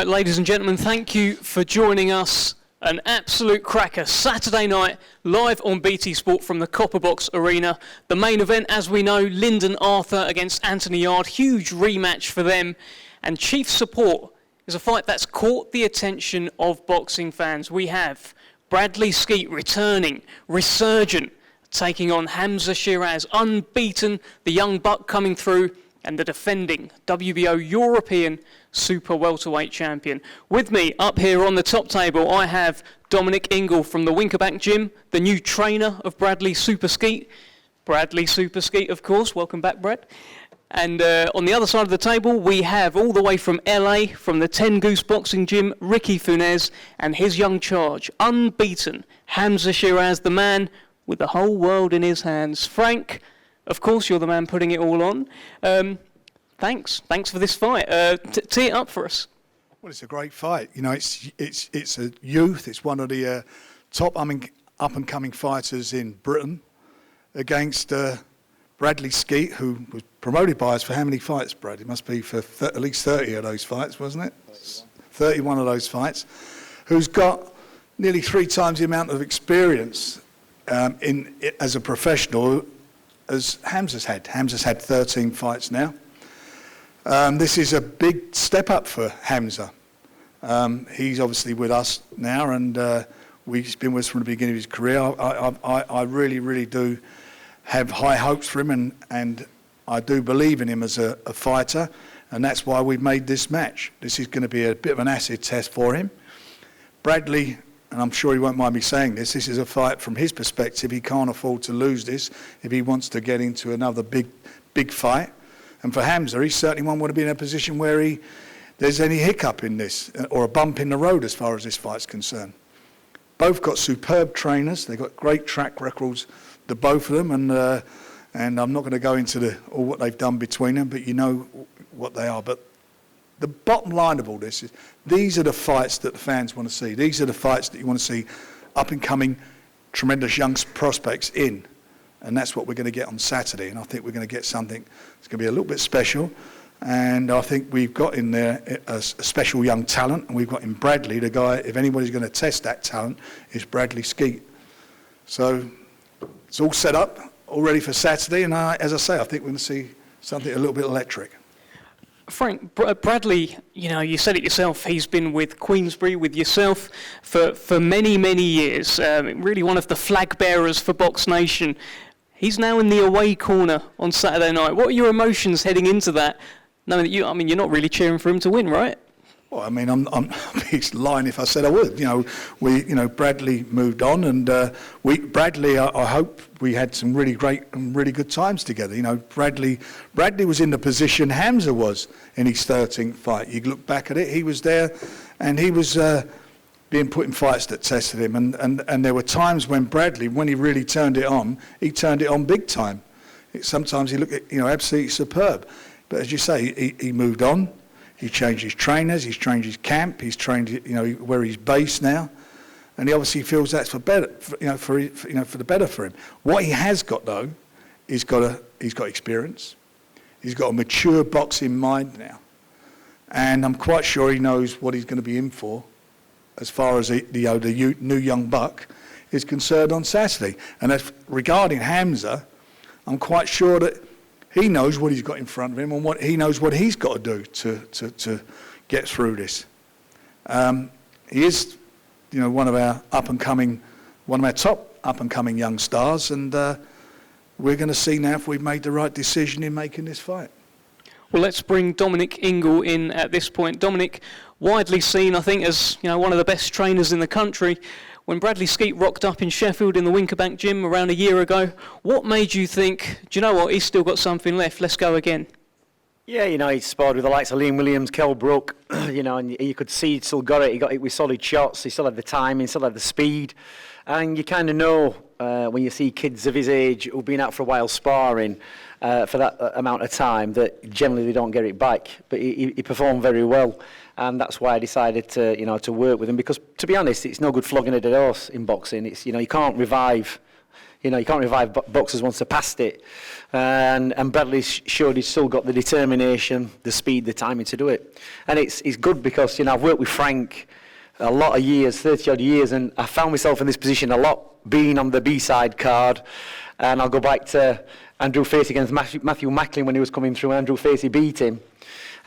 ladies and gentlemen, thank you for joining us. An absolute cracker. Saturday night, live on BT Sport from the Copperbox Arena. The main event, as we know, Lyndon Arthur against Anthony Yard. Huge rematch for them. And chief support is a fight that's caught the attention of boxing fans. We have Bradley Skeete returning, resurgent, taking on Hamzah Sheeraz, unbeaten, the young buck coming through, and the defending WBO European Super Welterweight Champion. With me up here on the top table, I have Dominic Ingle from the Winkerbank Gym, the new trainer of Bradley Super Skeete. Bradley Super Skeete, of course. Welcome back, Brad. And on the other side of the table, we have all the way from LA, from the 10 Goose Boxing Gym, Ricky Funez and his young charge, unbeaten, Hamzah Sheeraz, the man with the whole world in his hands. Frank, of course, you're the man putting it all on. Thanks for this fight. Tee it up for us. Well, it's a great fight. You know, it's a youth. It's one of the top up-and-coming fighters in Britain against Bradley Skeete, who was promoted by us for how many fights, Brad? It must be for at least 30 of those fights, wasn't it? 31 of those fights. Who's got nearly 3 times the amount of experience as a professional as Hamzah's had. Hamzah's had 13 fights now. This is a big step up for Hamzah. He's obviously with us now, and he's been with us from the beginning of his career. I really, really do have high hopes for him, and I do believe in him as a fighter, and that's why we've made this match. This is going to be a bit of an acid test for him. Bradley, and I'm sure he won't mind me saying this is a fight from his perspective. He can't afford to lose this if he wants to get into another big fight. And for Hamzah, he certainly won't want to be in a position where there's any hiccup in this or a bump in the road as far as this fight's concerned. Both got superb trainers. They've got great track records, the both of them. And I'm not going to go into all what they've done between them, but you know what they are. But the bottom line of all this is these are the fights that the fans want to see. These are the fights that you want to see up-and-coming, tremendous young prospects in. And that's what we're going to get on Saturday. And I think we're going to get something that's going to be a little bit special. And I think we've got in there a special young talent. And we've got in Bradley, the guy, if anybody's going to test that talent, is Bradley Skeete. So it's all set up, all ready for Saturday. And as I say, I think we're going to see something a little bit electric. Frank, Bradley, you know, you said it yourself, he's been with Queensberry, with yourself, for many, many years. Really one of the flag bearers for Box Nation. He's now in the away corner on Saturday night. What are your emotions heading into that? Knowing that you're not really cheering for him to win, right? Well, I mean, I'm lying if I said I would. Bradley moved on, and Bradley, I hope we had some really great and really good times together. You know, Bradley was in the position Hamzah was in his 13th fight. You look back at it, he was there, and he was being put in fights that tested him. And there were times when Bradley, when he really turned it on big time. Sometimes he looked, absolutely superb. But as you say, he moved on. He changed his trainers, he's changed his camp, he's trained, where he's based now, and he obviously feels that's for better, for the better for him. What he has got though, he's got experience, he's got a mature boxing mind now, and I'm quite sure he knows what he's going to be in for, as far as the new young buck is concerned on Saturday. And as regarding Hamzah, I'm quite sure that he knows what he's got in front of him and he knows what he's got to do to get through this. He is, one of our top up-and-coming young stars, and we're going to see now if we've made the right decision in making this fight. Well, let's bring Dominic Ingle in at this point. Dominic, widely seen, I think, as one of the best trainers in the country. When Bradley Skeete rocked up in Sheffield in the Winkerbank Gym around a year ago, what made you think, do you know what, he's still got something left, let's go again? Yeah, he sparred with the likes of Liam Williams, Kell Brook, and you could see he'd still got it. He got it with solid shots, he still had the timing, he still had the speed. And you kind of know when you see kids of his age who've been out for a while sparring for that amount of time that generally they don't get it back. But he performed very well. And that's why I decided to work with him, because to be honest, it's no good flogging a dead horse in boxing. It's you can't revive You know, you can't revive boxers once they're past it. And Bradley showed he's still got the determination, the speed, the timing to do it. And it's good because, you know, I've worked with Frank a lot of years, 30-odd years, and I found myself in this position a lot, being on the B-side card. And I'll go back to Andrew Facey against Matthew Macklin when he was coming through, and Andrew Facey beat him.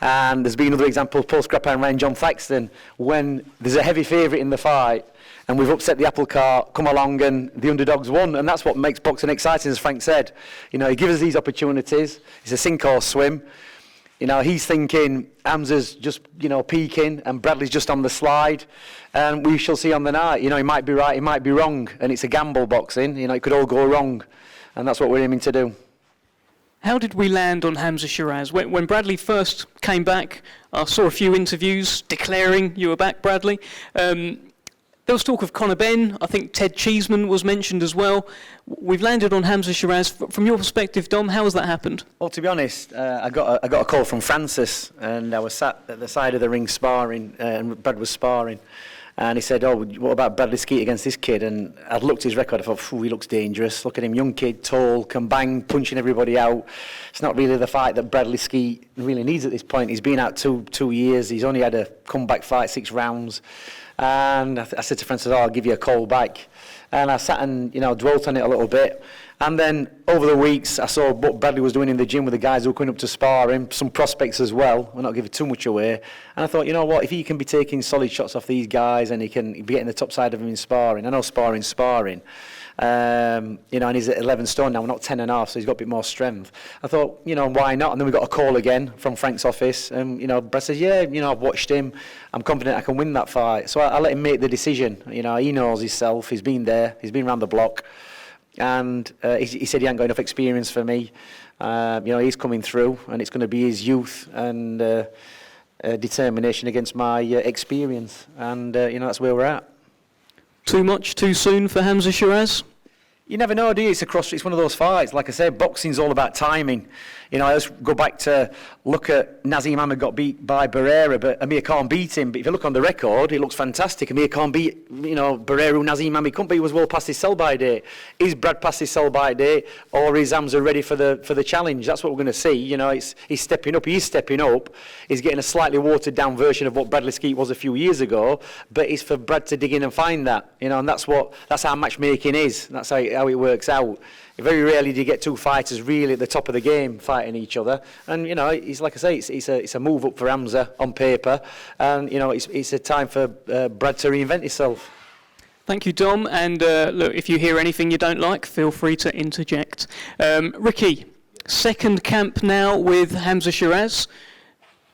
And there's been another example, Paul Scrapper and Ryan John Thaxton, when there's a heavy favourite in the fight, and we've upset the apple cart, come along and the underdogs won, and that's what makes boxing exciting, as Frank said. You know, he gives us these opportunities, it's a sink or swim. You know, he's thinking Hamzah's just, you know, peaking and Bradley's just on the slide, and we shall see on the night. You know, he might be right, he might be wrong, and it's a gamble boxing, you know, it could all go wrong, and that's what we're aiming to do. How did we land on Hamzah Sheeraz? When Bradley first came back, I saw a few interviews declaring you were back, Bradley. There was talk of Conor Benn. I think Ted Cheeseman was mentioned as well. We've landed on Hamzah Sheeraz. From your perspective, Dom, how has that happened? Well, to be honest, I got a call from Francis, and I was sat at the side of the ring sparring, and Brad was sparring. And he said, "Oh, what about Bradley Skeete against this kid?" And I'd looked at his record, I thought, he looks dangerous. Look at him, young kid, tall, can bang, punching everybody out. It's not really the fight that Bradley Skeete really needs at this point. He's been out two years. He's only had a comeback fight, 6 rounds. And I said to Francis, I'll give you a call back. And I sat and, you know, dwelt on it a little bit. And then over the weeks, I saw what Bradley was doing in the gym with the guys who were coming up to sparring, some prospects as well. We're not giving too much away. And I thought, you know what, if he can be taking solid shots off these guys and he can be getting the top side of them in sparring, I know sparring. You know, and he's at 11 stone now, we're not 10 and a half, so he's got a bit more strength. I thought, you know, why not? And then we got a call again from Frank's office, and, you know, Brad says, yeah, you know, I've watched him, I'm confident I can win that fight. So I let him make the decision. You know, he knows himself, he's been there, he's been around the block, and he said he ain't got enough experience for me. You know, he's coming through, and it's going to be his youth and determination against my experience, and, you know, that's where we're at. Too much, too soon for Hamzah Sheeraz? You never know, do you? It's one of those fights. Like I said, boxing's all about timing. You know, I just go back to look at Nazim Ahmed got beat by Barrera, but Amir Khan beat him. But if you look on the record, it looks fantastic. Amir Khan beat, you know, Barrera, Nazim Ahmed couldn't beat, he was well past his sell-by date. Is Brad past his sell-by date, or is Hamzah ready for the challenge? That's what we're going to see. You know, he's stepping up. He is stepping up. He's getting a slightly watered-down version of what Bradley Skeete was a few years ago. But it's for Brad to dig in and find that. You know, and that's how matchmaking is. That's how it works out. Very rarely do you get two fighters really at the top of the game fighting each other, and you know, it's like I say, it's a move up for Hamzah on paper, and you know, it's a time for Brad to reinvent himself. Thank you, Dom. And look, if you hear anything you don't like, feel free to interject. Ricky, second camp now with Hamzah Sheeraz.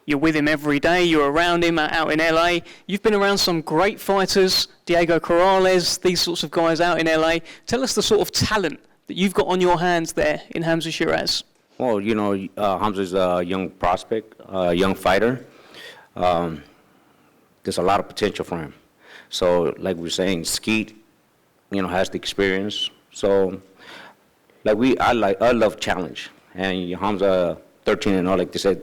You're with him every day, you're around him out in LA. You've been around some great fighters, Diego Corrales, these sorts of guys out in LA. Tell us the sort of talent that you've got on your hands there in Hamzah Sheeraz. Well, you know, Hamzah's a young prospect, a young fighter. There's a lot of potential for him. So, like we were saying, Skeete, you know, has the experience. So, I love challenge. And Hamzah, 13-0, like they said,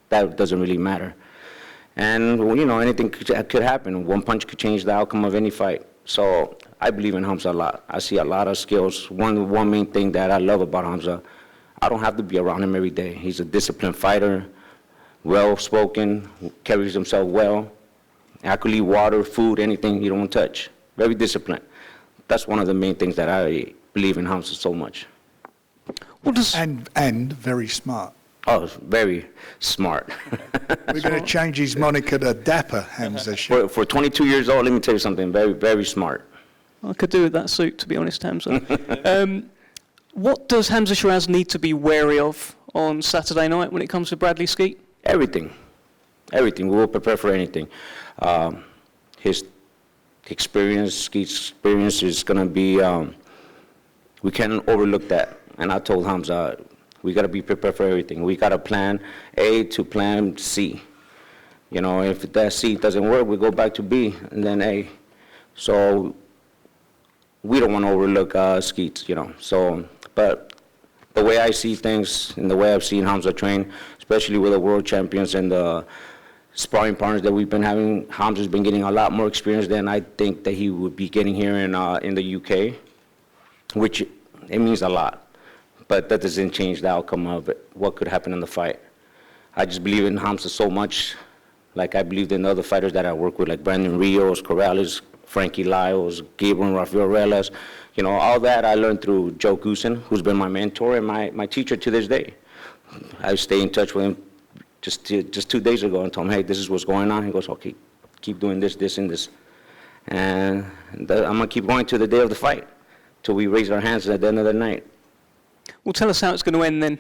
that doesn't really matter. And, you know, anything could happen. One punch could change the outcome of any fight. So I believe in Hamzah a lot. I see a lot of skills. One main thing that I love about Hamzah, I don't have to be around him every day. He's a disciplined fighter, well-spoken, carries himself well. I could leave water, food, anything he don't touch. Very disciplined. That's one of the main things that I believe in Hamzah so much. And very smart. Oh, very smart. We're going to change his moniker to Dapper Hamzah. For 22 years old, let me tell you something, very, very smart. I could do with that suit, to be honest, Hamzah. What does Hamzah Sheeraz need to be wary of on Saturday night when it comes to Bradley Skeete? Everything. We will prepare for anything. His experience, Skeete's experience is going to be, we can't overlook that. And I told Hamzah, we got to be prepared for everything. We got a plan A to plan C. You know, if that C doesn't work, we go back to B and then A. So we don't want to overlook Skeete, you know. So, but the way I see things and the way I've seen Hamzah train, especially with the world champions and the sparring partners that we've been having, Hamzah's been getting a lot more experience than I think that he would be getting here in the UK, which it means a lot. But that doesn't change the outcome of it, what could happen in the fight. I just believe in Hamzah so much, like I believed in other fighters that I work with, like Brandon Rios, Corrales, Frankie Lyles, Gabriel Rafael Reles. You know, all that I learned through Joe Goosen, who's been my mentor and my teacher to this day. I stay in touch with him just 2 days ago and told him, hey, this is what's going on. He goes, okay, keep doing this, this, and this. And I'm going to keep going to the day of the fight, till we raise our hands at the end of the night. Well, tell us how it's going to end then.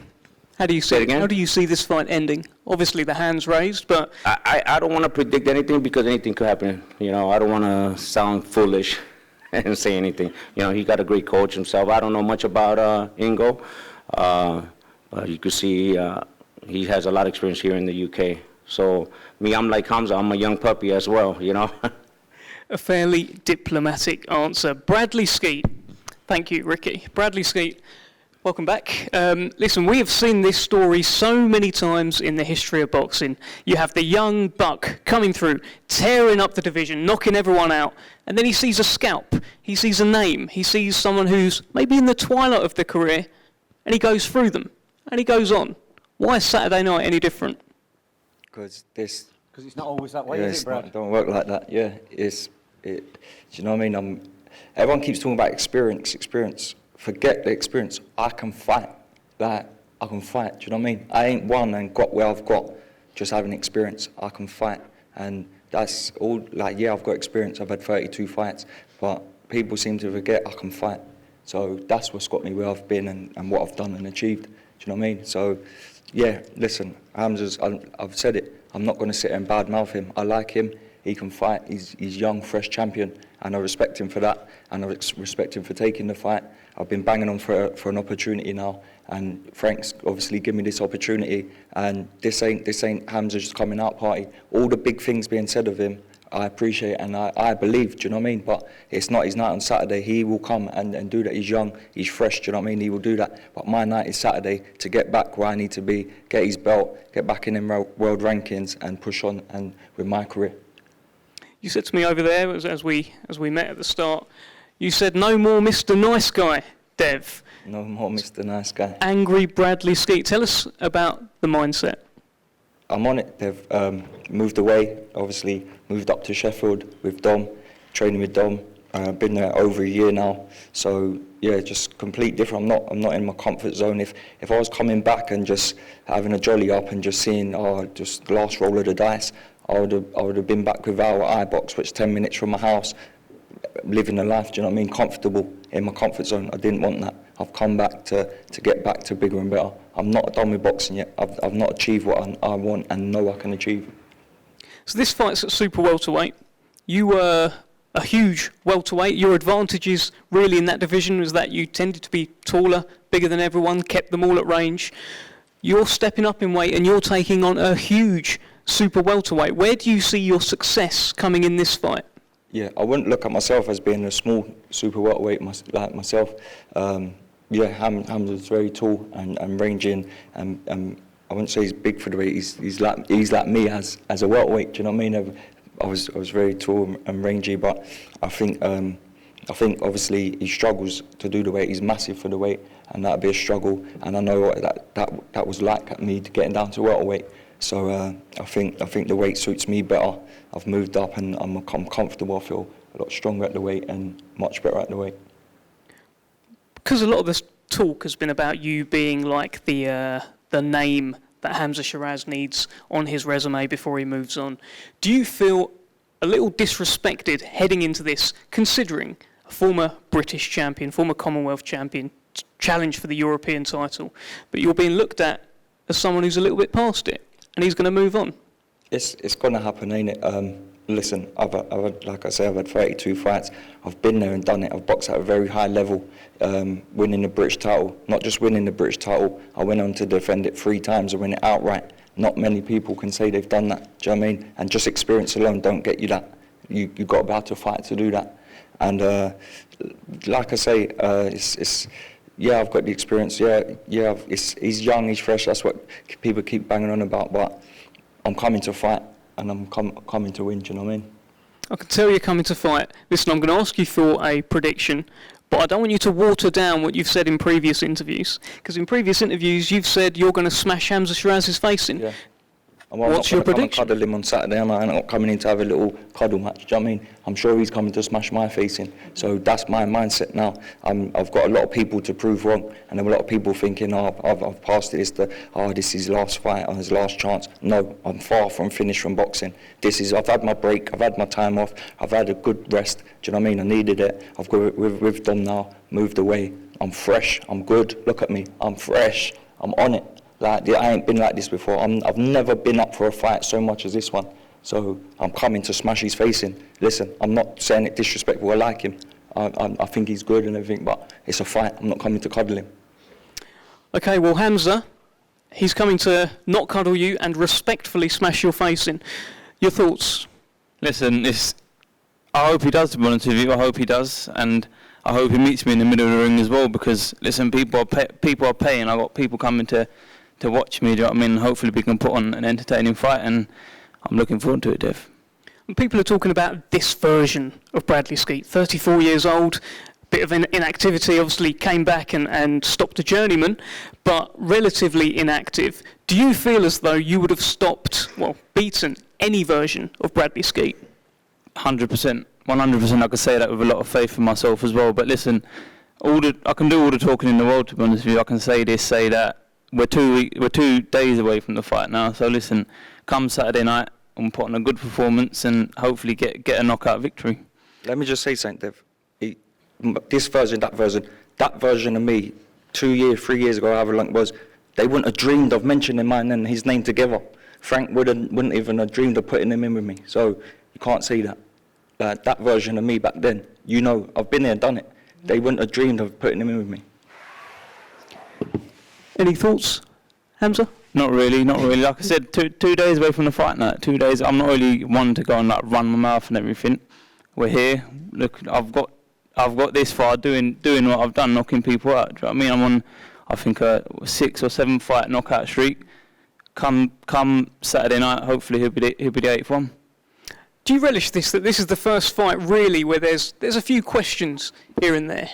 How do you see Say it again? How do you see this fight ending? Obviously, the hands raised, but I don't want to predict anything because anything could happen. You know, I don't want to sound foolish and say anything. You know, he got a great coach himself. I don't know much about Ingo, but you could see he has a lot of experience here in the UK. So me, I'm like Hamzah. I'm a young puppy as well, you know. a fairly diplomatic answer. Bradley Skeete. Thank you, Ricky. Bradley Skeete. Welcome back. Listen, we have seen this story so many times in the history of boxing. You have the young buck coming through, tearing up the division, knocking everyone out, and then he sees a scalp, he sees a name, he sees someone who's maybe in the twilight of their career, and he goes through them, and he goes on. Why is Saturday night any different? Because it's not always that way, is it, Brad? It don't work like that. Yeah, do you know what I mean? Everyone keeps talking about experience. Forget the experience. I can fight. Like, I can fight. Do you know what I mean? I ain't won and got where I've got just having experience. I can fight. And that's all, like, yeah, I've got experience. I've had 32 fights. But people seem to forget I can fight. So that's what's got me where I've been and what I've done and achieved. Do you know what I mean? So, yeah, listen, I've said it. I'm not going to sit here and badmouth him. I like him. He can fight. He's young, fresh champion. And I respect him for that. And I respect him for taking the fight. I've been banging on for an opportunity now, and Frank's obviously given me this opportunity. And this ain't Hamzah's coming out party. All the big things being said of him, I appreciate and I believe. Do you know what I mean? But it's not his night on Saturday. He will come and do that. He's young, he's fresh. Do you know what I mean? He will do that. But my night is Saturday to get back where I need to be, get his belt, get back in them world rankings, and push on and with my career. You said to me over there as we met at the start. You said, no more Mr. Nice Guy, Dev. No more Mr. Nice Guy. Angry Bradley Skeete. Tell us about the mindset. I'm on it, Dev. Moved away, obviously, moved up to Sheffield with Dom, training with Dom. Been there over a year now. So, yeah, just complete different. I'm not in my comfort zone. If I was coming back and just having a jolly up and just seeing, just the last roll of the dice, I would have been back with our iBox, which is 10 minutes from my house, living a life, do you know what I mean, comfortable in my comfort zone. I didn't want that. I've come back to get back to bigger and better. I'm not done with boxing yet. I've not achieved what I want and know I can achieve. So this fight's at super welterweight. You were a huge welterweight. Your advantages really in that division was that you tended to be taller, bigger than everyone, kept them all at range. You're stepping up in weight and you're taking on a huge super welterweight. Where do you see your success coming in this fight? Yeah, I wouldn't look at myself as being a small super welterweight like myself. Hamzah's very tall and ranging, and I wouldn't say he's big for the weight. He's like me as a welterweight. Do you know what I mean? I was very tall and rangy, but I think obviously he struggles to do the weight. He's massive for the weight, and that'd be a struggle. And I know what that was like at me getting down to welterweight. So I think the weight suits me better. I've moved up and I'm comfortable. I feel a lot stronger at the weight and much better at the weight. Because a lot of this talk has been about you being like the name that Hamzah Sheeraz needs on his resume before he moves on. Do you feel a little disrespected heading into this, considering a former British champion, former Commonwealth champion, challenge for the European title, but you're being looked at as someone who's a little bit past it? And he's going to move on. It's going to happen, ain't it? Listen, I've had, like I say, I've had 32 fights. I've been there and done it. I've boxed at a very high level, winning the British title. Not just winning the British title, I went on to defend it 3 times and win it outright. Not many people can say they've done that. Do you know what I mean? And just experience alone don't get you that. You've got to be able to fight to do that. And like I say, yeah, I've got the experience. Yeah, he's young, he's fresh. That's what people keep banging on about. But I'm coming to fight, and I'm coming to win. Do you know what I mean? I can tell you're coming to fight. Listen, I'm going to ask you for a prediction. but I don't want you to water down what you've said in previous interviews, because in previous interviews you've said you're going to smash Hamzah Sheeraz's face in. Yeah. What's your prediction? I'm not cuddle him on Saturday, and I'm not coming in to have a little cuddle match. Do you know what I mean? I'm sure he's coming to smash my face in. So that's my mindset now. I've got a lot of people to prove wrong, and there are a lot of people thinking, I've passed it. This is his last fight, or his last chance. No, I'm far from finished from boxing. I've had my break, I've had my time off, I've had a good rest. Do you know what I mean? I needed it. I've got with them now, moved away. I'm fresh, I'm good. Look at me, I'm fresh, I'm on it. Like, I ain't been like this before. I've never been up for a fight so much as this one. So I'm coming to smash his face in. Listen, I'm not saying it disrespectful. I like him. I think he's good and everything, but it's a fight. I'm not coming to cuddle him. Okay, well, Hamzah, he's coming to not cuddle you and respectfully smash your face in. Your thoughts? Listen, I hope he does, to be honest with you. I hope he does, and I hope he meets me in the middle of the ring as well, because, listen, people are paying. I've got people coming to watch me, do you know what I mean? Hopefully we can put on an entertaining fight, and I'm looking forward to it, Dev. People are talking about this version of Bradley Skeete, 34 years old, bit of inactivity, obviously came back and stopped a journeyman, but relatively inactive. Do you feel as though you would have beaten any version of Bradley Skeete? 100%. 100% I could say that with a lot of faith in myself as well. But listen, I can do all the talking in the world, to be honest with you. I can say this, say that. We're 2 days away from the fight now. So listen, come Saturday night, I'm putting a good performance and hopefully get a knockout victory. Let me just say something, Dev. This version, that version of me, 2 years, 3 years ago, however long it was, they wouldn't have dreamed of mentioning mine and his name together. Frank wouldn't even have dreamed of putting him in with me. So you can't say that. That version of me back then, you know, I've been there and done it. They wouldn't have dreamed of putting him in with me. Any thoughts, Hamzah? Not really. Like I said, two days away from the fight night. 2 days. I'm not really one to go and run my mouth and everything. We're here. Look, I've got this far doing what I've done, knocking people out. Do you know what I mean? I'm on, I think, a 6 or 7 fight knockout streak. Come Saturday night, hopefully he'll be the 8th one. Do you relish this, that this is the first fight really where there's a few questions here and there?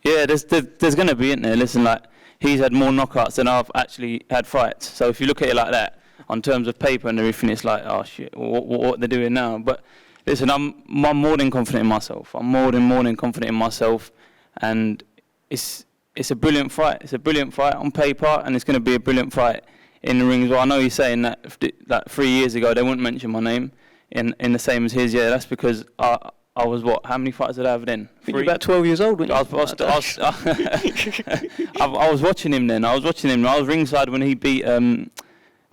Yeah, there's going to be, isn't there? Listen, like, he's had more knockouts than I've actually had fights. So if you look at it like that, on terms of paper and everything, it's like, oh shit, what they're doing now. But listen, I'm more than confident in myself. I'm more than confident in myself, and it's a brilliant fight. It's a brilliant fight on paper, and it's going to be a brilliant fight in the ring as well. I know he's saying that 3 years ago they wouldn't mention my name in the same as his. Yeah, that's because I was what? How many fights did I have then? I think you're about 12 years old, weren't you? I was watching him then. I was ringside when he beat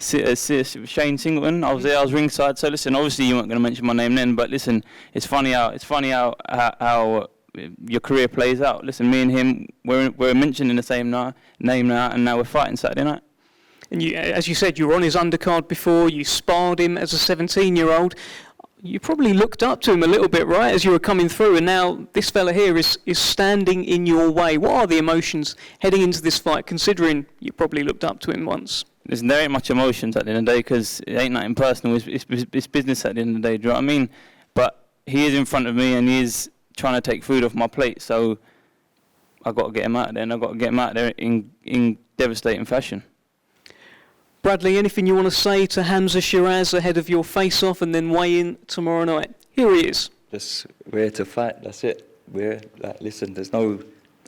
Shane Singleton. I was there. I was ringside. So listen, obviously you weren't going to mention my name then, but listen, it's funny how your career plays out. Listen, me and him, we're mentioning the same name now, and now we're fighting Saturday night. And you, as you said, you were on his undercard before. You sparred him as a 17-year-old. You probably looked up to him a little bit, right, as you were coming through, and now this fella here is standing in your way. What are the emotions heading into this fight, considering you probably looked up to him once? Listen, there ain't much emotions at the end of the day, because it ain't nothing personal. It's business at the end of the day, do you know what I mean? But he is in front of me, and he is trying to take food off my plate, so I've got to get him out of there, and I've got to get him out of there in devastating fashion. Bradley, anything you want to say to Hamzah Sheeraz ahead of your face-off and then weigh in tomorrow night? Here he is. Just, we're here to fight, that's it. Listen, there's no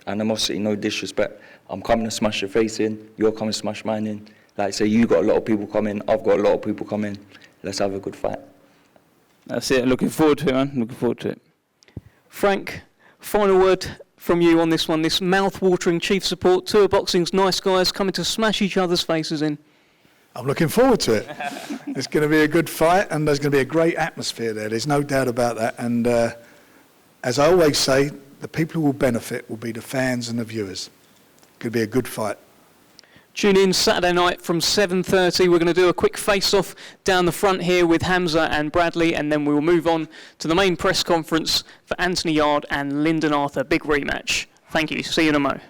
animosity, no disrespect. I'm coming to smash your face in, you're coming to smash mine in. Like I say, you got a lot of people coming, I've got a lot of people coming. Let's have a good fight. That's it, looking forward to it, man, looking forward to it. Frank, final word from you on this one, this mouth-watering chief support, two of boxing's nice guys coming to smash each other's faces in. I'm looking forward to it. It's going to be a good fight, and there's going to be a great atmosphere there. There's no doubt about that. And as I always say, the people who will benefit will be the fans and the viewers. It's going to be a good fight. Tune in Saturday night from 7:30. We're going to do a quick face-off down the front here with Hamzah and Bradley, and then we will move on to the main press conference for Anthony Yarde and Lyndon Arthur. Big rematch. Thank you. See you in a mo.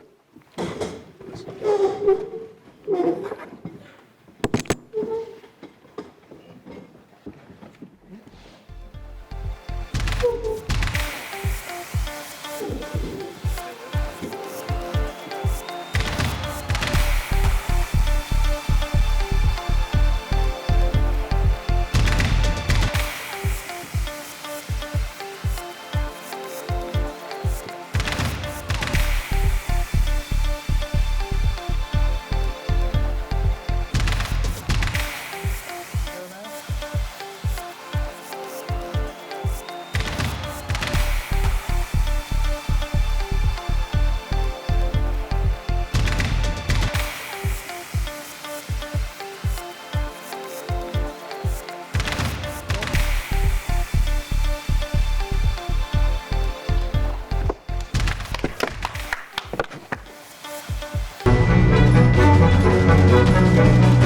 Bye.